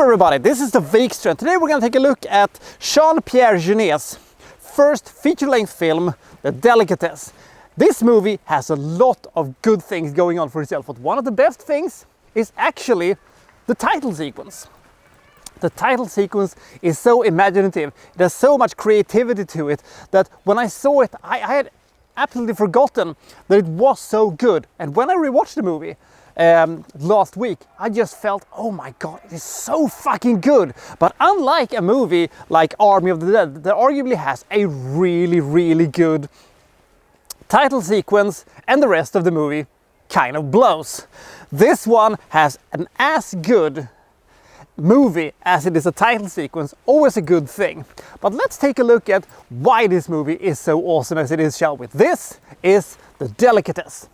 Hello everybody, this is the Vikström. Today we're going to take a look at Jean-Pierre Jeunet's first feature-length film, The Delicatessen. This movie has a lot of good things going on for itself, but one of the best things is actually the title sequence. The title sequence is so imaginative, there's so much creativity to it, that when I saw it, I had absolutely forgotten that it was so good. And when I rewatched the movie last week, I just felt, oh my god, it is so fucking good. But unlike a movie like Army of the Dead, that arguably has a really good title sequence, and the rest of the movie kind of blows. This one has an as good movie as it is a title sequence, always a good thing. But let's take a look at why this movie is so awesome as it is, shall we? This is The Delicatessen.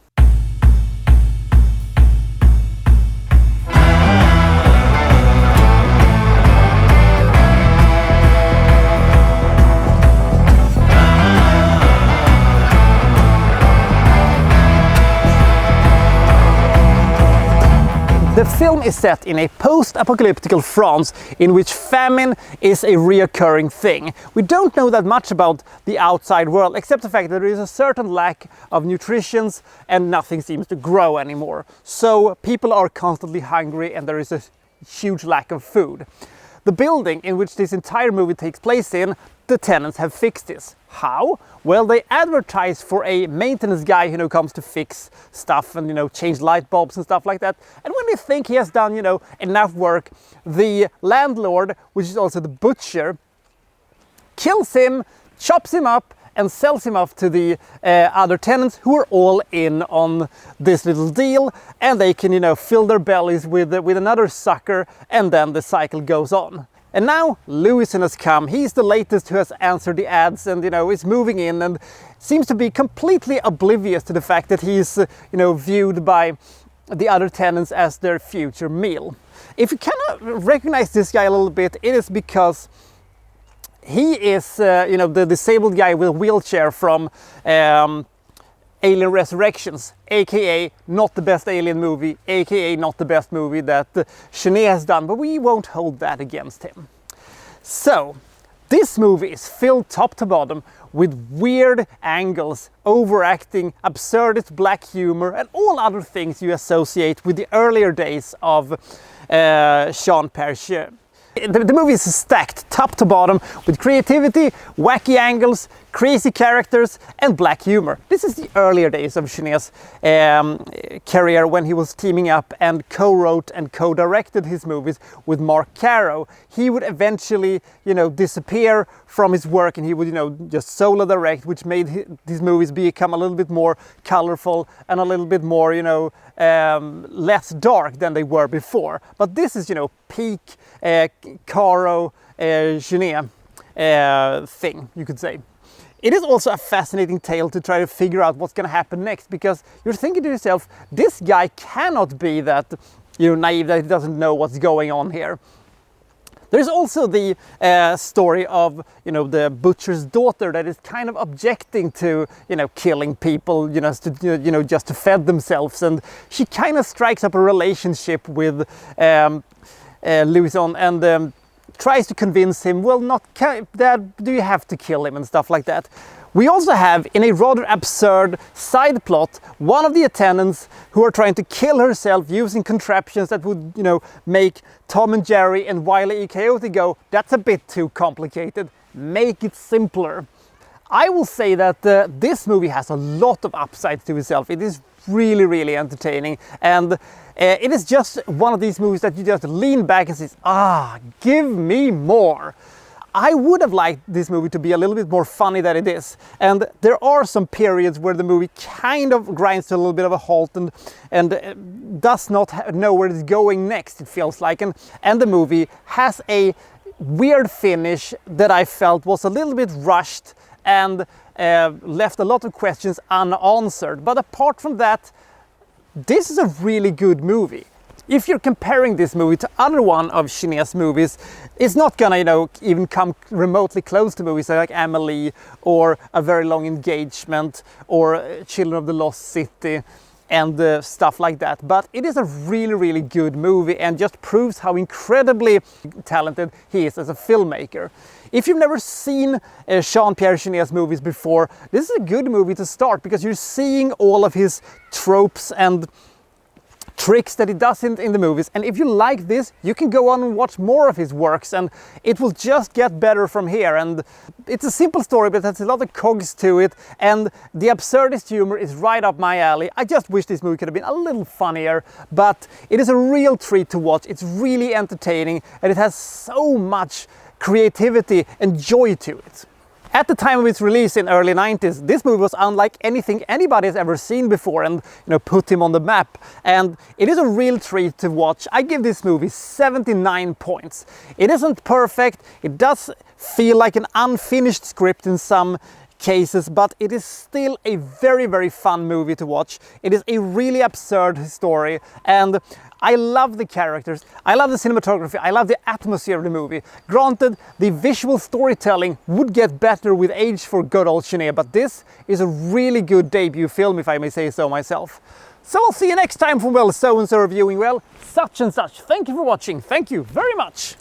The film is set in a post-apocalyptic France in which famine is a reoccurring thing. We don't know that much about the outside world, except the fact that there is a certain lack of nutrition and nothing seems to grow anymore. So people are constantly hungry and there is a huge lack of food. The building in which this entire movie takes place in, the tenants have fixed this. How? Well, they advertise for a maintenance guy who comes to fix stuff and change light bulbs and stuff like that. And when they think he has done enough work, the landlord, which is also the butcher, kills him, chops him up and sells him off to the other tenants, who are all in on this little deal, and they can fill their bellies with another sucker, and then the cycle goes on. And now Lewison has come. He's the latest who has answered the ads and is moving in and seems to be completely oblivious to the fact that he's viewed by the other tenants as their future meal. If you cannot recognize this guy a little bit, it is because he is the disabled guy with a wheelchair from Alien Resurrections, aka not the best Alien movie, aka not the best movie that Jeunet has done, but we won't hold that against him. So, this movie is filled top to bottom with weird angles, overacting, absurdist black humor, and all other things you associate with the earlier days of Jean-Pierre Jeunet. The movie is stacked top to bottom with creativity, wacky angles, crazy characters and black humor. This is the earlier days of Jeunet's career, when he was teaming up and co-wrote and co-directed his movies with Mark Caro. He would eventually disappear from his work and he would just solo direct, which made these movies become a little bit more colorful and a little bit more less dark than they were before. But this is peak Caro Jeunet thing, you could say. It is also a fascinating tale to try to figure out what's going to happen next, because you're thinking to yourself, this guy cannot be that naive that he doesn't know what's going on here. There's also the story of the butcher's daughter that is kind of objecting to killing people just to feed themselves, and she kind of strikes up a relationship with Lewison and tries to convince him, well, Dad, do you have to kill him and stuff like that. We also have, in a rather absurd side plot, one of the attendants who are trying to kill herself using contraptions that would, make Tom and Jerry and Wile E. Coyote go, that's a bit too complicated, make it simpler. I will say that this movie has a lot of upsides to itself. It is really entertaining, and it is just one of these movies that you just lean back and say, give me more. I would have liked this movie to be a little bit more funny than it is, and there are some periods where the movie kind of grinds to a little bit of a halt and does not know where it's going next, it feels like, and the movie has a weird finish that I felt was a little bit rushed and left a lot of questions unanswered. But apart from that, this is a really good movie. If you're comparing this movie to other one of Jeunet's movies, it's not gonna, even come remotely close to movies like Amelie or A Very Long Engagement or Children of the Lost City. and stuff like that. But it is a really, really good movie and just proves how incredibly talented he is as a filmmaker. If you've never seen Jean-Pierre Jeunet's movies before, this is a good movie to start because you're seeing all of his tropes and tricks that he does in the movies, and if you like this, you can go on and watch more of his works and it will just get better from here. And it's a simple story, but it has a lot of cogs to it, and the absurdist humor is right up my alley. I just wish this movie could have been a little funnier, but it is a real treat to watch. It's really entertaining and it has so much creativity and joy to it. At the time of its release in early 90s, this movie was unlike anything anybody has ever seen before and put him on the map. And it is a real treat to watch. I give this movie 79 points. It isn't perfect, it does feel like an unfinished script in some cases, but it is still a very, very fun movie to watch. It is a really absurd story, and I love the characters, I love the cinematography, I love the atmosphere of the movie. Granted, the visual storytelling would get better with age for good old Jeunet, but this is a really good debut film, if I may say so myself. So I'll see you next time from, well, so-and-so reviewing, well, such and such. Thank you for watching, thank you very much.